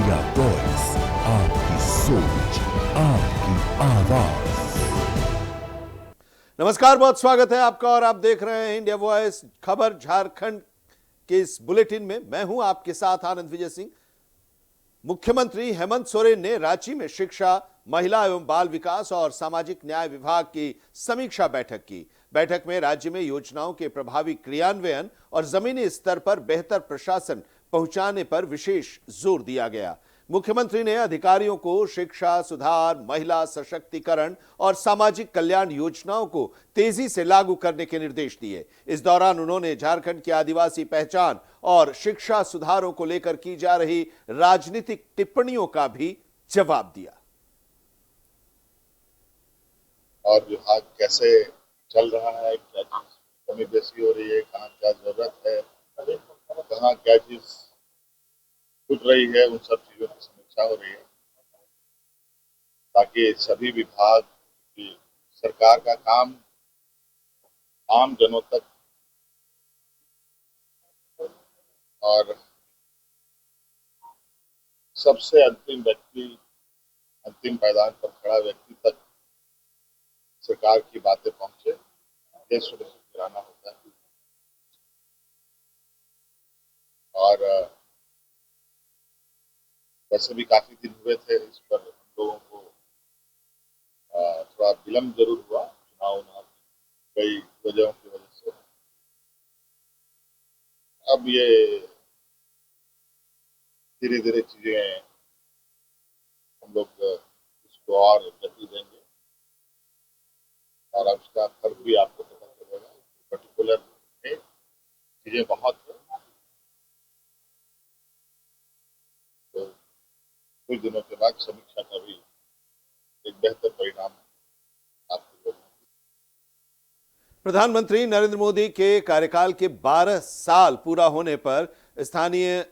India voice, आपकी सोच, आपकी आवाज। नमस्कार, बहुत स्वागत है आपका और आप देख रहे हैं इंडिया वॉइस खबर झारखंड के इस बुलेटिन में। मैं हूं आपके साथ आनंद विजय सिंह। मुख्यमंत्री हेमंत सोरेन ने रांची में शिक्षा, महिला एवं बाल विकास और सामाजिक न्याय विभाग की समीक्षा बैठक की। बैठक में राज्य में योजनाओं के प्रभावी क्रियान्वयन और जमीनी स्तर पर बेहतर प्रशासन पहुंचाने पर विशेष जोर दिया गया। मुख्यमंत्री ने अधिकारियों को शिक्षा सुधार, महिला सशक्तिकरण और सामाजिक कल्याण योजनाओं को तेजी से लागू करने के निर्देश दिए। इस दौरान उन्होंने झारखंड की आदिवासी पहचान और शिक्षा सुधारों को लेकर की जा रही राजनीतिक टिप्पणियों का भी जवाब दिया। और विभाग कैसे चल रहा है, क्या चीज कमी बेसी हो रही है, कहाँ क्या जरूरत है, कहाँ क्या चीज छूट रही है, उन सब चीजों की समीक्षा हो रही है ताकि सभी विभाग की सरकार का काम आम जनों तक और सबसे अंतिम व्यक्ति, अंतिम पायदान पर खड़ा व्यक्ति तक सरकार की बातें पहुंचे, ये सुनिश्चित कराना होता है। और वैसे भी काफी दिन हुए थे, इस पर हम लोगों को थोड़ा विलम्ब जरूर हुआ चुनाव कई वजहों की वजह से। अब ये धीरे धीरे चीजें हम लोग इसको और गति देंगे और अब उसका फर्क भी आपको पता चलेगा। पर्टिकुलर में चीजें बहुत है, तो कुछ दिनों के बाद समीक्षा का भी एक बेहतर परिणाम आपको। प्रधानमंत्री नरेंद्र मोदी के कार्यकाल के 12 साल पूरा होने पर स्थानीय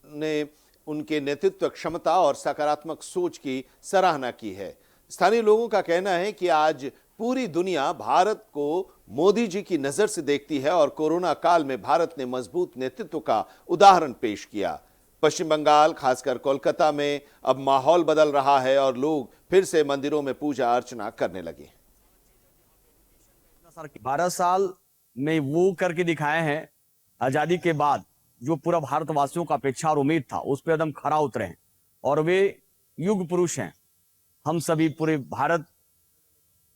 ने उनके नेतृत्व क्षमता और सकारात्मक सोच की सराहना की है। स्थानीय लोगों का कहना है कि आज पूरी दुनिया भारत को मोदी जी की नजर से देखती है और कोरोना काल में भारत ने मजबूत नेतृत्व का उदाहरण पेश किया। पश्चिम बंगाल, खासकर कोलकाता में अब माहौल बदल रहा है और लोग फिर से मंदिरों में पूजा अर्चना करने लगे। 12 साल में वो करके दिखाए हैं आजादी के बाद जो पूरा भारतवासियों का अपेक्षा और उम्मीद था, उस पर एकदम खरा उतरे हैं और वे युग पुरुष हैं। हम सभी पूरे भारत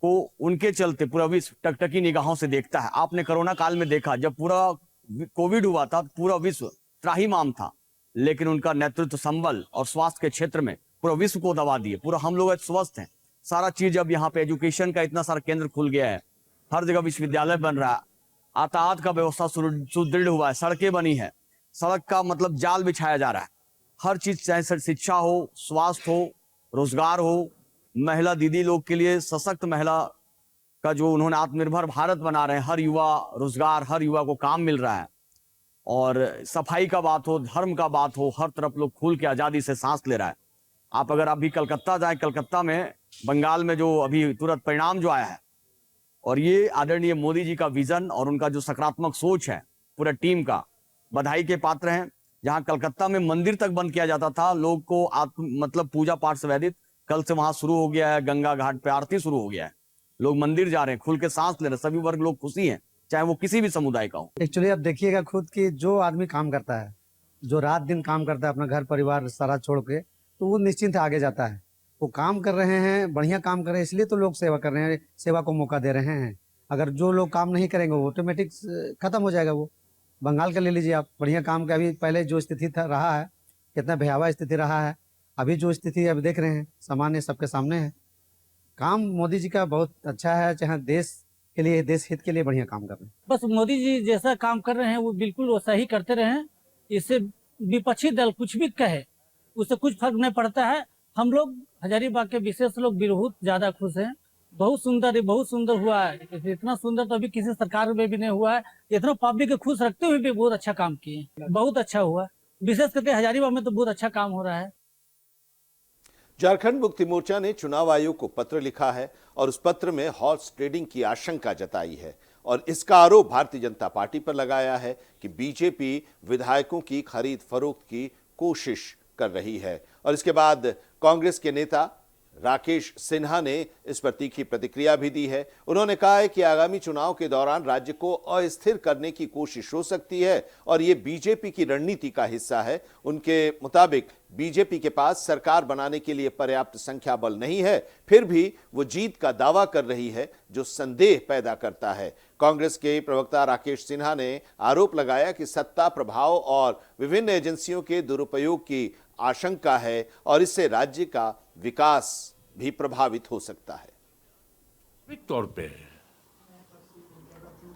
को उनके चलते पूरा विश्व टकटकी निगाहों से देखता है। आपने कोरोना काल में देखा, जब पूरा कोविड हुआ था पूरा विश्व त्राहिमाम था, लेकिन उनका नेतृत्व संबल और स्वास्थ्य के क्षेत्र में पूरा विश्व को दबा दिए। पूरा हम लोग स्वस्थ हैं। सारा चीज अब यहाँ पे एजुकेशन का इतना सारा केंद्र खुल गया है, हर जगह विश्वविद्यालय बन रहा है, यातायात का व्यवस्था सुदृढ़ हुआ है, सड़कें बनी है, सड़क का मतलब जाल बिछाया जा रहा है। हर चीज, चाहे शिक्षा हो, स्वास्थ्य हो, रोजगार हो, महिला दीदी लोग के लिए सशक्त महिला का जो उन्होंने आत्मनिर्भर भारत बना रहे हैं, हर युवा रोजगार, हर युवा को काम मिल रहा है। और सफाई का बात हो, धर्म का बात हो, हर तरफ लोग खुल के आजादी से सांस ले रहा है। आप अगर अभी कलकत्ता जाए, कलकत्ता में बंगाल में जो अभी तुरंत परिणाम जो आया है, और ये आदरणीय मोदी जी का विजन और उनका जो सकारात्मक सोच है, पूरा टीम का बधाई के पात्र हैं। जहां कलकत्ता में मंदिर तक बंद किया जाता था, लोग को मतलब पूजा पाठ से वैदित, कल से वहां शुरू हो गया है, गंगा घाट पे आरती शुरू हो गया है, लोग मंदिर जा रहे हैं, खुल के सांस ले रहे हैं, सभी वर्ग लोग खुशी हैं, चाहे वो किसी भी समुदाय का हो। एक्चुअली आप देखिएगा खुद कि जो आदमी काम करता है, जो रात दिन काम करता है अपना घर परिवार सारा छोड़ के, तो वो निश्चिंत आगे जाता है। वो काम कर रहे हैं, बढ़िया काम कर रहे हैं, इसलिए तो लोग सेवा कर रहे हैं, सेवा को मौका दे रहे हैं। अगर जो लोग काम नहीं करेंगे वो ऑटोमेटिक खत्म हो जाएगा। वो बंगाल का ले लीजिए आप, बढ़िया काम का, अभी पहले जो स्थिति था रहा है, कितना भयावह स्थिति रहा है, अभी जो स्थिति अभी देख रहे हैं सामान्य सबके सामने है। काम मोदी जी का बहुत अच्छा है, चाहे देश के लिए, देश हित के लिए बढ़िया काम कर रहे हैं। बस मोदी जी जैसा काम कर रहे हैं वो बिल्कुल वैसा ही करते रहे। इससे विपक्षी दल कुछ भी कहे उससे कुछ फर्क नहीं पड़ता है। हम लोग हजारीबाग के विशेष लोग बहुत ज्यादा खुश हैं। बहुत सुंदर हुआ है। इतना सुंदर तो अभी किसी सरकार में भी नहीं हुआ है। इतना पब्लिक को खुश रखते हुए भी बहुत अच्छा काम किए, बहुत अच्छा हुआ। विशेष करके हजारीबाग में तो बहुत अच्छा काम हो रहा है। झारखंड मुक्ति मोर्चा ने चुनाव आयोग को पत्र लिखा है और उस पत्र में हॉर्स ट्रेडिंग की आशंका जताई है और इसका आरोप भारतीय जनता पार्टी पर लगाया है कि बीजेपी विधायकों की खरीद फरोख्त की कोशिश कर रही है। और इसके बाद कांग्रेस के नेता राकेश सिन्हा ने इस पर तीखी प्रतिक्रिया भी दी है। उन्होंने कहा है कि आगामी चुनाव के दौरान राज्य को अस्थिर करने की कोशिश हो सकती है और ये बीजेपी की रणनीति का हिस्सा है। उनके मुताबिक बीजेपी के पास सरकार बनाने के लिए पर्याप्त संख्या बल नहीं है, फिर भी वो जीत का दावा कर रही है, जो संदेह पैदा करता है। कांग्रेस के प्रवक्ता राकेश सिन्हा ने आरोप लगाया कि सत्ता प्रभाव और विभिन्न एजेंसियों के दुरुपयोग की आशंका है और इससे राज्य का विकास भी प्रभावित हो सकता है। वास्तविक तौर पे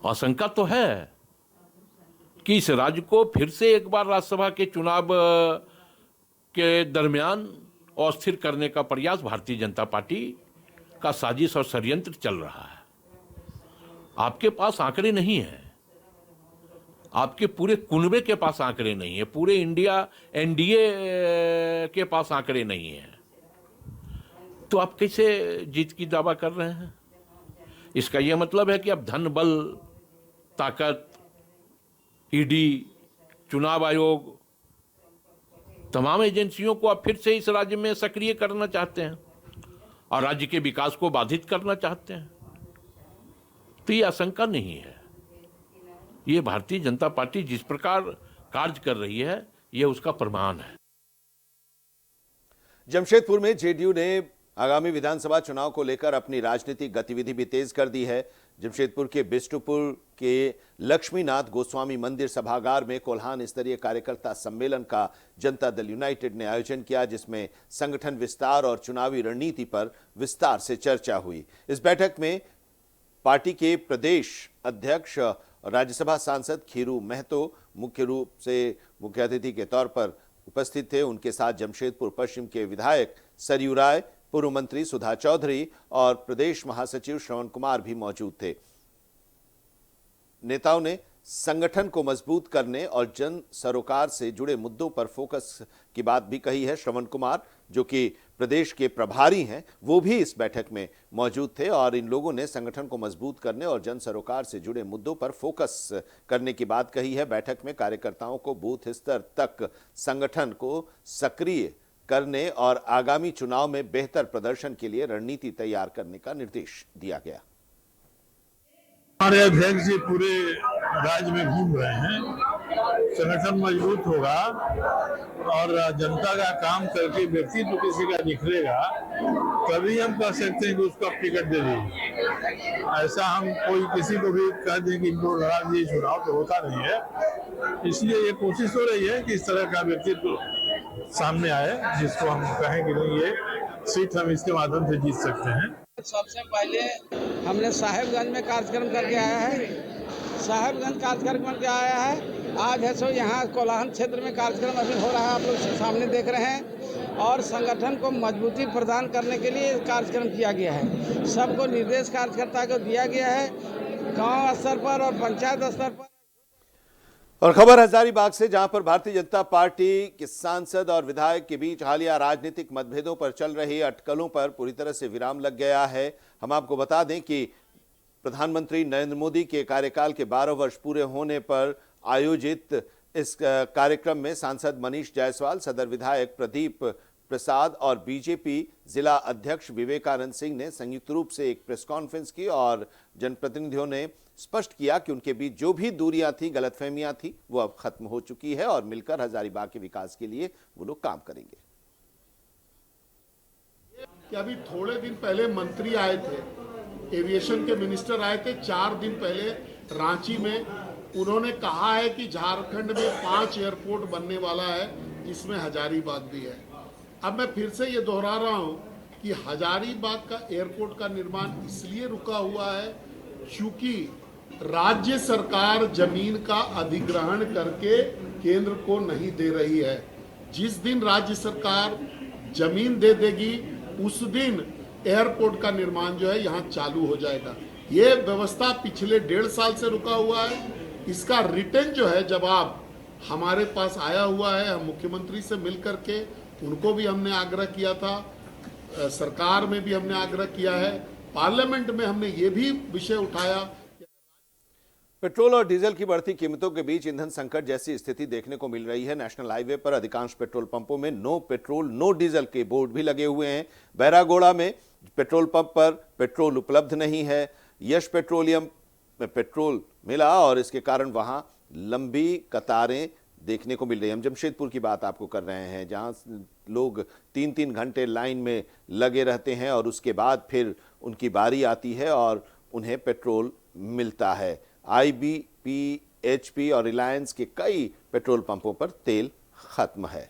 आशंका तो है कि इस राज्य को फिर से एक बार राज्यसभा के चुनाव के दरमियान अस्थिर करने का प्रयास भारतीय जनता पार्टी का साजिश और षड्यंत्र चल रहा है। आपके पास आंकड़े नहीं है, आपके पूरे कुनबे के पास आंकड़े नहीं है, पूरे इंडिया एनडीए के पास आंकड़े नहीं है, तो आप कैसे जीत की दावा कर रहे हैं? इसका यह मतलब है कि अब धन बल ताकत ईडी चुनाव आयोग तमाम एजेंसियों को आप फिर से इस राज्य में सक्रिय करना चाहते हैं और राज्य के विकास को बाधित करना चाहते हैं। तो ये आशंका नहीं है, ये भारतीय जनता पार्टी जिस प्रकार कार्य कर रही है ये उसका प्रमाण है। जमशेदपुर में जेडीयू ने आगामी विधानसभा चुनाव को लेकर अपनी राजनीतिक गतिविधि भी तेज कर दी है। जमशेदपुर के बिष्टुपुर के लक्ष्मीनाथ गोस्वामी मंदिर सभागार में कोल्हान स्तरीय कार्यकर्ता सम्मेलन का जनता दल यूनाइटेड ने आयोजन किया, जिसमें संगठन विस्तार और चुनावी रणनीति पर विस्तार से चर्चा हुई। इस बैठक में पार्टी के प्रदेश अध्यक्ष राज्यसभा सांसद खीरू महतो मुख्य रूप से मुख्य अतिथि के तौर पर उपस्थित थे। उनके साथ जमशेदपुर पश्चिम के विधायक सरयू राय, पूर्व मंत्री सुधा चौधरी और प्रदेश महासचिव श्रवण कुमार भी मौजूद थे। नेताओं ने संगठन को मजबूत करने और जन सरोकार से जुड़े मुद्दों पर फोकस की बात भी कही है। श्रवण कुमार, जो कि प्रदेश के प्रभारी हैं, वो भी इस बैठक में मौजूद थे और इन लोगों ने संगठन को मजबूत करने और जन सरोकार से जुड़े मुद्दों पर फोकस करने की बात कही है। बैठक में कार्यकर्ताओं को बूथ स्तर तक संगठन को सक्रिय करने और आगामी चुनाव में बेहतर प्रदर्शन के लिए रणनीति तैयार करने का निर्देश दिया गया। हमारे अध्यक्ष जी पूरे राज्य में घूम रहे हैं। संगठन मजबूत होगा और जनता का काम करके व्यक्तित्व किसी का निखरेगा, तभी हम कह सकते हैं कि उसको टिकट दे दीजिए। ऐसा हम कोई किसी को भी कह दें कि इनको लड़ा दिए चुनाव, तो होता नहीं है। इसलिए ये कोशिश हो रही है कि इस तरह का व्यक्तित्व सामने आए जिसको हम कहें कि नहीं, ये सीट हम इसके माध्यम से जीत सकते हैं। सबसे पहले हमने साहेबगंज में कार्यक्रम करके आया है, साहेबगंज कार्यक्रम करके आया है। आज है सो यहाँ कोल्हान क्षेत्र में कार्यक्रम अभी हो रहा है, आप लोग सामने देख रहे हैं। और संगठन को मजबूती प्रदान करने के लिए कार्यक्रम किया गया है। सबको निर्देश कार्यकर्ता को दिया गया है, गांव स्तर पर और पंचायत स्तर पर। और खबर हजारीबाग से, जहां पर भारतीय जनता पार्टी के सांसद और विधायक के बीच हालिया राजनीतिक मतभेदों पर चल रही अटकलों पर पूरी तरह से विराम लग गया है। हम आपको बता दें कि प्रधानमंत्री नरेंद्र मोदी के कार्यकाल के 12 वर्ष पूरे होने पर आयोजित इस कार्यक्रम में सांसद मनीष जायसवाल, सदर विधायक प्रदीप प्रसाद और बीजेपी जिला अध्यक्ष विवेकानंद सिंह ने संयुक्त रूप से एक प्रेस कॉन्फ्रेंस की और जनप्रतिनिधियों ने स्पष्ट किया कि उनके बीच जो भी दूरियां थी, गलतफहमियां थी, वो अब खत्म हो चुकी है और मिलकर हजारीबाग के विकास के लिए वो लोग काम करेंगे। कि अभी थोड़े दिन पहले मंत्री आए थे, एविएशन के मिनिस्टर आए थे 4 दिन पहले रांची में। उन्होंने कहा है कि झारखंड में 5 एयरपोर्ट बनने वाला है, जिसमें हजारीबाग भी है। अब मैं फिर से ये दोहरा रहा हूं कि हजारीबाग का एयरपोर्ट का निर्माण इसलिए रुका हुआ है क्योंकि राज्य सरकार जमीन का अधिग्रहण करके केंद्र को नहीं दे रही है। जिस दिन राज्य सरकार जमीन दे देगी, उस दिन एयरपोर्ट का निर्माण जो है यहाँ चालू हो जाएगा। ये व्यवस्था पिछले 1.5 साल से रुका हुआ है। इसका रिटर्न जो है जवाब हमारे पास आया हुआ है। हम मुख्यमंत्री से मिल करके उनको भी हमने आग्रह किया था, सरकार में भी हमने आग्रह किया है, पार्लियामेंट में हमने ये भी विषय उठाया। पेट्रोल और डीजल की बढ़ती कीमतों के बीच ईंधन संकट जैसी स्थिति देखने को मिल रही है। नेशनल हाईवे पर अधिकांश पेट्रोल पंपों में नो पेट्रोल नो डीजल के बोर्ड भी लगे हुए हैं। बैरागोड़ा में पेट्रोल पंप पर पेट्रोल उपलब्ध नहीं है। यश पेट्रोलियम में पेट्रोल मिला और इसके कारण वहां लंबी कतारें देखने को मिल रही है। हम जमशेदपुर की बात आपको कर रहे हैं, जहां लोग 3-3 घंटे लाइन में लगे रहते हैं और उसके बाद फिर उनकी बारी आती है और उन्हें पेट्रोल मिलता है। IBP, HP और रिलायंस के कई पेट्रोल पंपों पर तेल खत्म है।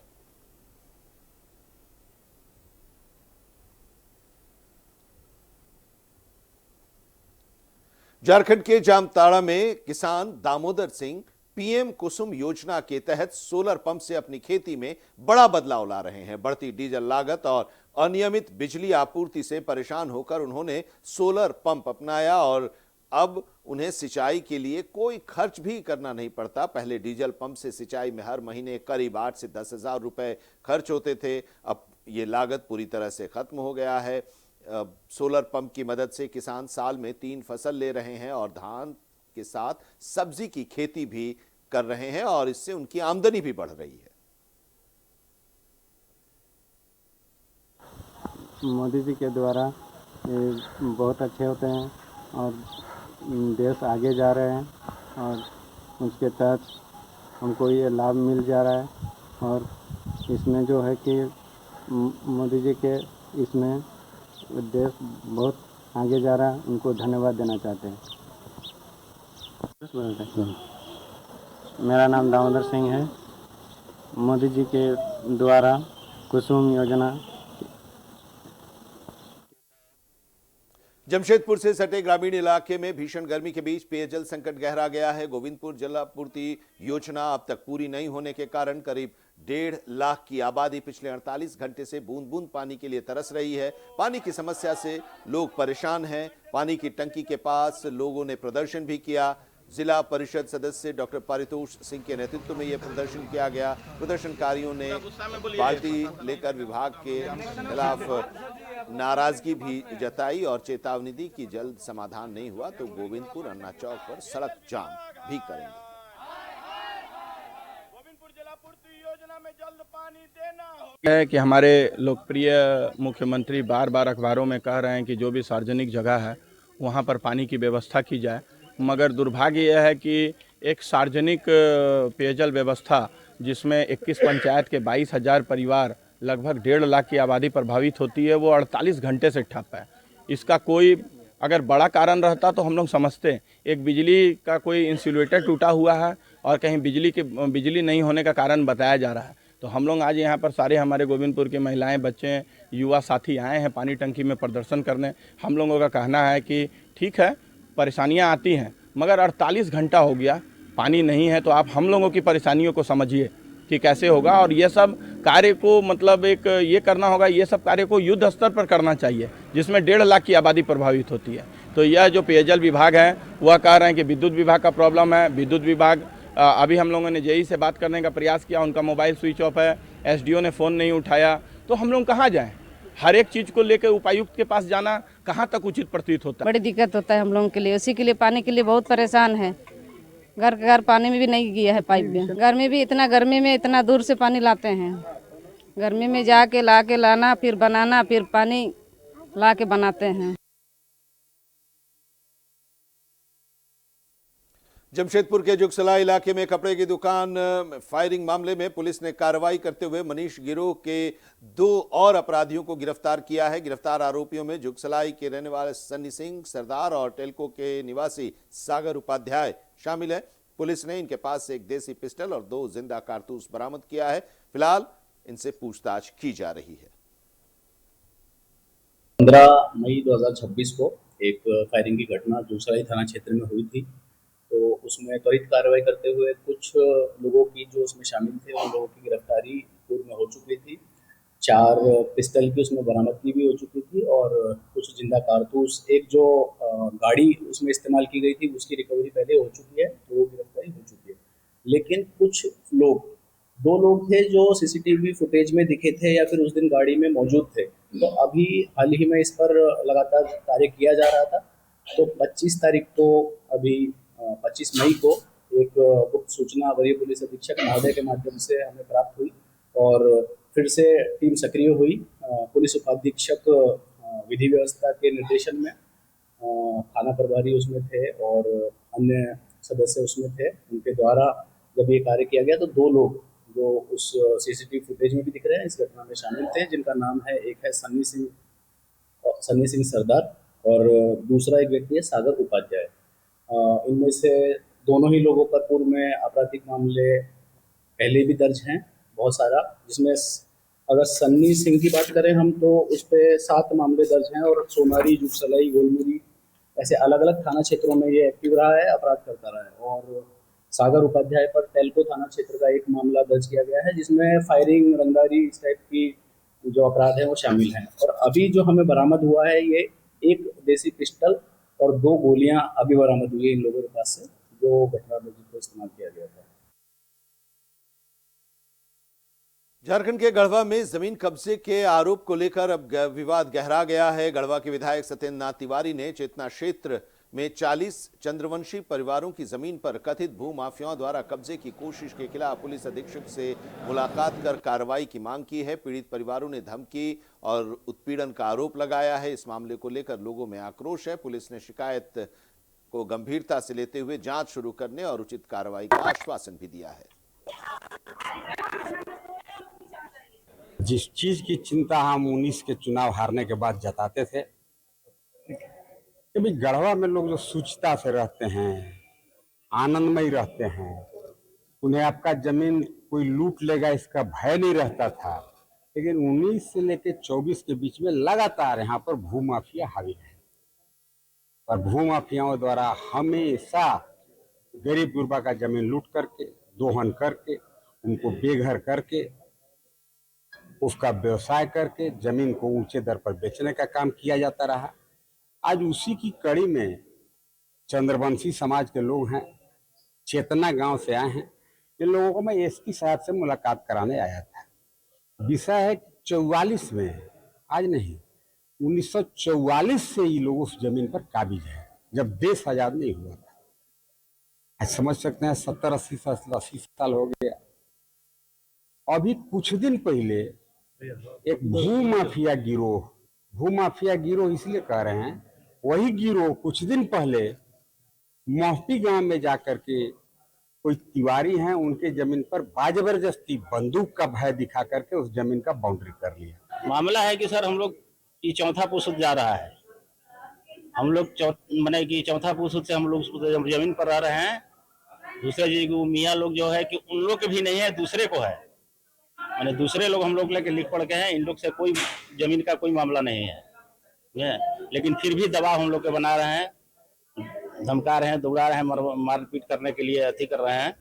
झारखंड के जामताड़ा में किसान दामोदर सिंह PM कुसुम योजना के तहत सोलर पंप से अपनी खेती में बड़ा बदलाव ला रहे हैं। बढ़ती डीजल लागत और अनियमित बिजली आपूर्ति से परेशान होकर उन्होंने सोलर पंप अपनाया और अब उन्हें सिंचाई के लिए कोई खर्च भी करना नहीं पड़ता। पहले डीजल पंप से सिंचाई में हर महीने करीब 8 से 10 हजार रुपए खर्च होते थे। अब ये लागत पूरी तरह से खत्म हो गया है। सोलर पंप की मदद से किसान साल में 3 फसल ले रहे हैं और धान के साथ सब्जी की खेती भी कर रहे हैं और इससे उनकी आमदनी भी बढ़ रही है। मोदी जी के द्वारा ये बहुत अच्छे होते हैं और देश आगे जा रहे हैं और उसके तहत हमको ये लाभ मिल जा रहा है। और इसमें जो है कि मोदी जी के इसमें देश बहुत आगे जा रहा है, उनको धन्यवाद देना चाहते हैं। मेरा नाम दामोदर सिंह है। मोदी जी के द्वारा कुसुम योजना। जमशेदपुर से सटे ग्रामीण इलाके में भीषण गर्मी के बीच पेयजल संकट गहरा गया है। गोविंदपुर जलापूर्ति योजना अब तक पूरी नहीं होने के कारण करीब 1.5 लाख की आबादी पिछले 48 घंटे से बूंद बूंद पानी के लिए तरस रही है। पानी की समस्या से लोग परेशान हैं। पानी की टंकी के पास लोगों ने प्रदर्शन भी किया। जिला परिषद सदस्य डॉक्टर पारितोष सिंह के नेतृत्व में यह प्रदर्शन किया गया। प्रदर्शनकारियों ने बाल्टी लेकर विभाग के खिलाफ नाराजगी भी जताई और चेतावनी दी कि जल्द समाधान नहीं हुआ तो गोविंदपुर अन्ना चौक पर सड़क जाम भी करेंगे। है कि हमारे लोकप्रिय मुख्यमंत्री बार बार अखबारों में कह रहे हैं कि जो भी सार्वजनिक जगह है वहां पर पानी की व्यवस्था की जाए, मगर दुर्भाग्य यह है कि एक सार्वजनिक पेयजल व्यवस्था जिसमें 21 पंचायत के 22,000 परिवार लगभग 1.5 लाख की आबादी प्रभावित होती है, वो 48 घंटे से ठप है। इसका कोई अगर बड़ा कारण रहता तो हम लोग समझते हैं। एक बिजली का कोई इंसुलेटर टूटा हुआ है और कहीं बिजली नहीं होने का कारण बताया जा रहा है। तो हम लोग आज यहाँ पर सारे हमारे गोविंदपुर की महिलाएं, बच्चे, युवा साथी आए हैं पानी टंकी में प्रदर्शन करने। हम लोगों का कहना है कि ठीक है, परेशानियाँ आती हैं, मगर 48 घंटा हो गया, पानी नहीं है, तो आप हम लोगों की परेशानियों को समझिए कि कैसे होगा। और ये सब कार्य को मतलब एक ये करना होगा, ये सब कार्य को युद्ध स्तर पर करना चाहिए, जिसमें 1.5 लाख की आबादी प्रभावित होती है। तो यह जो पेयजल विभाग है वह कह रहे हैं कि विद्युत विभाग का प्रॉब्लम है। विद्युत विभाग अभी हम लोगों ने जेई से बात करने का प्रयास किया, उनका मोबाइल स्विच ऑफ है, SDO ने फ़ोन नहीं उठाया। तो हम लोग कहाँ जाएँ? हर एक चीज़ को लेकर उपायुक्त के पास जाना कहाँ तक उचित प्रतीत होता है? बड़ी दिक्कत होता है हम लोगों के लिए, उसी के लिए पानी के लिए बहुत परेशान है। घर पानी में भी नहीं गया है पाइप में। गर्मी में इतना दूर से पानी लाते हैं। गर्मी में जाके लाना, फिर बनाना, फिर पानी ला के बनाते हैं। जमशेदपुर के जुगसला इलाके में कपड़े की दुकान फायरिंग मामले में पुलिस ने कार्रवाई करते हुए मनीष गिरोह के 2 और अपराधियों को गिरफ्तार किया है। गिरफ्तार आरोपियों में जुगसलाई के रहने वाले सन्नी सिंह सरदार और टेलको के निवासी सागर उपाध्याय शामिल है। पुलिस ने इनके पास से एक देसी पिस्टल और 2 जिंदा कारतूस बरामद किया है। फिलहाल इनसे पूछताछ की जा रही है। 15 मई 2026 को एक फायरिंग की घटना जुगसलाई थाना क्षेत्र में हुई थी। तो उसमें त्वरित कार्रवाई करते हुए कुछ लोगों की जो उसमें शामिल थे उन लोगों की गिरफ्तारी पूर्व में हो चुकी थी। 4 पिस्टल की उसमें बरामदगी भी हो चुकी थी और कुछ जिंदा कारतूस, एक जो गाड़ी उसमें इस्तेमाल की गई थी उसकी रिकवरी पहले हो चुकी है, तो वो गिरफ्तारी हो चुकी है। लेकिन कुछ लोग, 2 लोग थे जो CCTV फुटेज में दिखे थे या फिर उस दिन गाड़ी में मौजूद थे। तो अभी हाल ही में इस पर लगातार कार्य किया जा रहा था। तो 25 तारीख को अभी 25 मई को एक गुप्त सूचना वरीय पुलिस अधीक्षक महोदय के माध्यम से हमें प्राप्त हुई और फिर से टीम सक्रिय हुई। पुलिस उपाधीक्षक विधि व्यवस्था के निर्देशन में थाना प्रभारी उसमें थे और अन्य सदस्य उसमें थे। उनके द्वारा जब ये कार्य किया गया तो 2 लोग जो उस सीसीटीवी फुटेज में भी दिख रहे हैं इस घटना में शामिल थे, जिनका नाम है, एक है सन्नी सिंह सरदार और दूसरा एक व्यक्ति है सागर उपाध्याय। इनमें से दोनों ही लोगों पर पूर्व में आपराधिक मामले पहले भी दर्ज हैं बहुत सारा, जिसमें अगर सन्नी सिंह की बात करें हम तो उस पर 7 मामले दर्ज हैं और सोनारी, जुगसलाई, गोलमुरी ऐसे अलग अलग थाना क्षेत्रों में ये एक्टिव रहा है, अपराध करता रहा है। और सागर उपाध्याय पर टेल्को थाना क्षेत्र का एक मामला दर्ज किया गया है जिसमें फायरिंग, रंगदारी इस टाइप की जो अपराध है वो शामिल हैं। और अभी जो हमें बरामद हुआ है ये एक देसी पिस्टल और 2 गोलियां अभी बरामद हुई है इन लोगों के पास से, जो घटना में जिसको इस्तेमाल किया गया था। झारखंड के गढ़वा में जमीन कब्जे के आरोप को लेकर अब विवाद गहरा गया है। गढ़वा के विधायक सत्येंद्र नाथ तिवारी ने चेतना क्षेत्र में 40 चंद्रवंशी परिवारों की जमीन पर कथित भूमाफियाओं द्वारा कब्जे की कोशिश के खिलाफ पुलिस अधीक्षक से मुलाकात कर कार्रवाई की मांग की है। पीड़ित परिवारों ने धमकी और उत्पीड़न का आरोप लगाया है। इस मामले को लेकर लोगों में आक्रोश है। पुलिस ने शिकायत को गंभीरता से लेते हुए जांच शुरू करने और उचित कार्रवाई का आश्वासन भी दिया है। जिस चीज की चिंता हम 19 के चुनाव हारने के बाद जताते थे कि भाई गढ़वा में लोग जो सूचिता से रहते हैं, आनंदमय रहते हैं, उन्हें आपका जमीन कोई लूट लेगा इसका भय नहीं रहता था। लेकिन 19 से लेकर 24 के बीच में लगातार यहाँ पर भूमाफिया हावी है और भूमाफियाओं द्वारा हमेशा गरीब गुरबा का जमीन लूट करके, दोहन करके, उनको बेघर करके, उसका व्यवसाय करके जमीन को ऊंचे दर पर बेचने का काम किया जाता रहा। आज उसी की कड़ी में चंद्रवंशी समाज के लोग हैं, चेतना गांव से आए हैं। इन लोगों को मैं एसपी साहब से मुलाकात कराने आया था। विषय है 44 में, आज नहीं, 1944 से ये लोग उस जमीन पर काबिज है, जब देश आजाद नहीं हुआ था। आज समझ सकते हैं 70-80 साल हो गया। अभी कुछ दिन पहले एक भूमाफिया गिरोह इसलिए कह रहे हैं, वही गिरोह कुछ दिन पहले मोहपी गांव में जाकर के कोई तिवारी हैं, उनके जमीन पर बाजबरदस्ती बंदूक का भय दिखा करके उस जमीन का बाउंड्री कर लिया। मामला है कि सर हम लोग की चौथा पुरुष जा रहा है, हम लोग माने कि चौथा पुरुष से हम लोग उस जमीन पर रह रहे हैं। दूसरे जी मियाँ लोग जो है कि उन लोग के भी नहीं है, दूसरे को है, माने दूसरे लोग हम लोग लेके लिख पढ़ के हैं। इन लोग से कोई जमीन का कोई मामला नहीं है, लेकिन फिर भी दबाव हम लोग के बना रहे हैं, धमका रहे हैं, दौड़ा रहे हैं, मारपीट करने के लिए अति कर रहे हैं।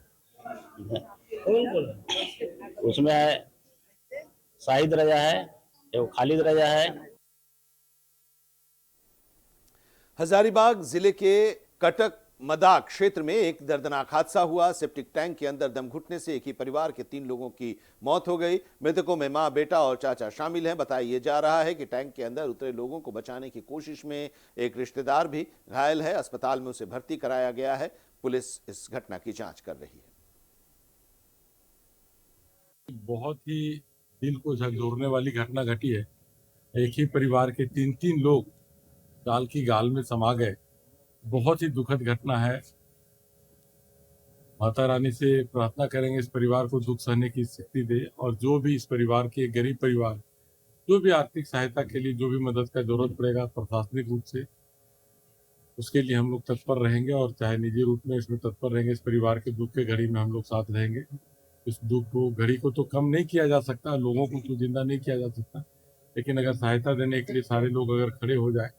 उसमें शाहिद रजा है, एवं खालिद रजा है। हजारीबाग जिले के कटक मदा क्षेत्र में एक दर्दनाक हादसा हुआ। सेप्टिक टैंक के अंदर दम घुटने से एक ही परिवार के 3 लोगों की मौत हो गई। मृतकों में मां, बेटा और चाचा शामिल हैं। बताया जा रहा है कि टैंक के अंदर उतरे लोगों को बचाने की कोशिश में एक रिश्तेदार भी घायल है। अस्पताल में उसे भर्ती कराया गया है। पुलिस इस घटना की जांच कर रही है। बहुत ही दिल को झकझोरने वाली घटना घटी है। एक ही परिवार के 3 लोग काल की गाल में समा गए। बहुत ही दुखद घटना है। माता रानी से प्रार्थना करेंगे इस परिवार को दुख सहने की शक्ति दे, और जो भी इस परिवार के गरीब परिवार जो भी आर्थिक सहायता के लिए जो भी मदद का जरूरत पड़ेगा प्रशासनिक रूप से, उसके लिए हम लोग तत्पर रहेंगे और चाहे निजी रूप में इसमें तत्पर रहेंगे। इस परिवार के दुख के घड़ी में हम लोग साथ रहेंगे। इस दुख को घड़ी को तो कम नहीं किया जा सकता, लोगों को तो जिंदा नहीं किया जा सकता, लेकिन अगर सहायता देने के लिए सारे लोग अगर खड़े हो जाए,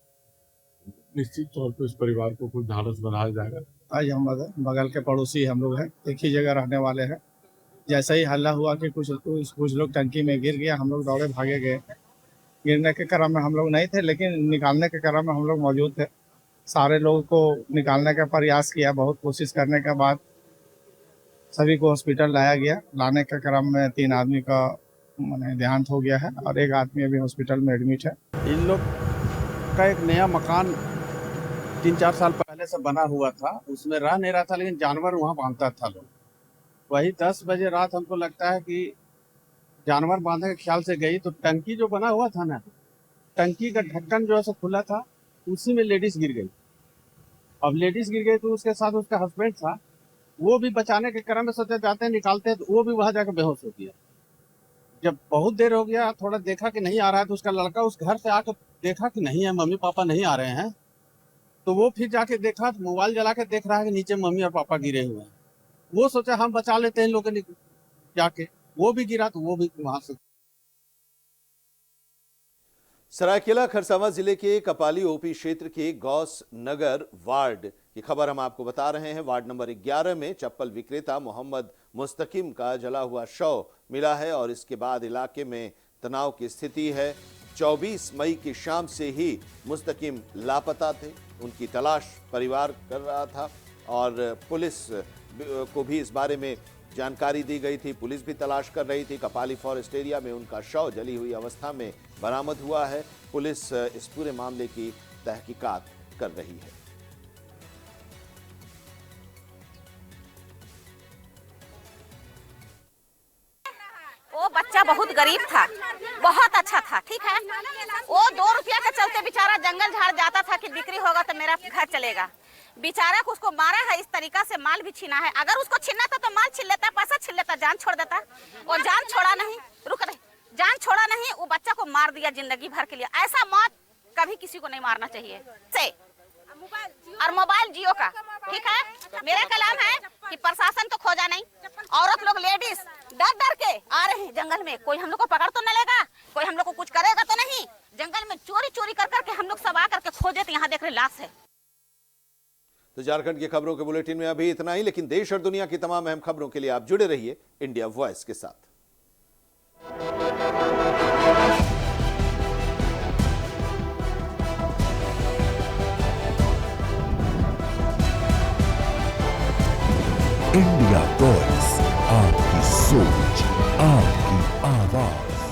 निश्चित तौर पर इस परिवार को कुछ ढाढ़स बढ़ाया जाएगा। आज हम बगल के पड़ोसी हम लोग हैं, एक ही जगह रहने वाले हैं। जैसा ही हल्ला हुआ कि कुछ लोग टंकी में गिर गया, हम लोग दौड़े भागे गए। गिरने के क्रम में हम लोग नहीं थे, लेकिन निकालने के क्रम में हम लोग मौजूद थे। सारे लोगों को निकालने का प्रयास किया। बहुत कोशिश करने के बाद सभी को हॉस्पिटल लाया गया। लाने के क्रम में 3 आदमी का माने देहांत हो गया है और एक आदमी अभी हॉस्पिटल में एडमिट है। इन लोग का एक नया मकान 3-4 साल पहले से बना हुआ था, उसमें रह नहीं रहा था, लेकिन जानवर वहाँ बांधता था लोग। वही 10 बजे रात हमको लगता है कि जानवर बांधने के ख्याल से गई तो टंकी जो बना हुआ था ना, टंकी का ढक्कन जो है सो खुला था, उसी में लेडीज गिर गई। अब लेडीज गिर गई तो उसके साथ उसका हस्बैंड था, वो भी बचाने के क्रम में सोचे जाते हैं निकालते हैं, तो वो भी वहां जाकर बेहोश हो गया। जब बहुत देर हो गया, थोड़ा देखा कि नहीं आ रहा है, तो उसका लड़का उस घर से आकर देखा कि नहीं है, मम्मी पापा नहीं आ रहे हैं। तो वो फिर जाके देखा, मोबाइल जला के देख रहा है कि नीचे मम्मी और पापा गिरे हुए हैं। वो सोचा हम बचा लेते हैं इन लोगों ने जाके, वो भी गिरा तो वो भी वहां से। सरायकेला खरसावां जिले के कपाली ओपी क्षेत्र के गौस नगर वार्ड की खबर हम आपको बता रहे हैं। वार्ड नंबर 11 में चप्पल विक्रेता मोहम्मद मुस्तकिम का जला हुआ शव मिला है और इसके बाद इलाके में तनाव की स्थिति है। 24 मई की शाम से ही मुस्तकिम लापता थे, उनकी तलाश परिवार कर रहा था और पुलिस को भी इस बारे में जानकारी दी गई थी। पुलिस भी तलाश कर रही थी। कपाली फॉरेस्ट एरिया में उनका शव जली हुई अवस्था में बरामद हुआ है। पुलिस इस पूरे मामले की तहकीकात कर रही है। वो बच्चा बहुत गरीब था, बहुत अच्छा था, ठीक है। वो 2 रुपया के चलते बेचारा जंगल झाड़ जाता था कि बिक्री होगा तो मेरा घर चलेगा। बेचारा को उसको मारा है, इस तरीका से माल भी छीना है। अगर उसको छीनना था तो माल छीन लेता, पैसा छीन लेता, जान छोड़ देता। वो जान छोड़ा नहीं, रुक रहे, जान छोड़ा नहीं, वो बच्चा को मार दिया जिंदगी भर के लिए। ऐसा मौत कभी किसी को नहीं मारना चाहिए से। और मोबाइल जियो का, ठीक है। मेरा कलाम है कि प्रशासन तो खोजा नहीं, औरत लोग लेडीज डर डर के आ रहे हैं जंगल में। कोई हम लोग को पकड़ तो न लेगा, कोई हम लोग को कुछ करेगा तो नहीं। जंगल में चोरी चोरी कर करके हम लोग सब आ करके खोजे तो यहाँ देख रहे लाश है। तो झारखंड की खबरों के बुलेटिन में अभी इतना ही, लेकिन देश और दुनिया की तमाम अहम खबरों के लिए आप जुड़े रहिए इंडिया वॉइस के साथ। इंडिया वॉइस, आपकी सोच, आपकी आवाज।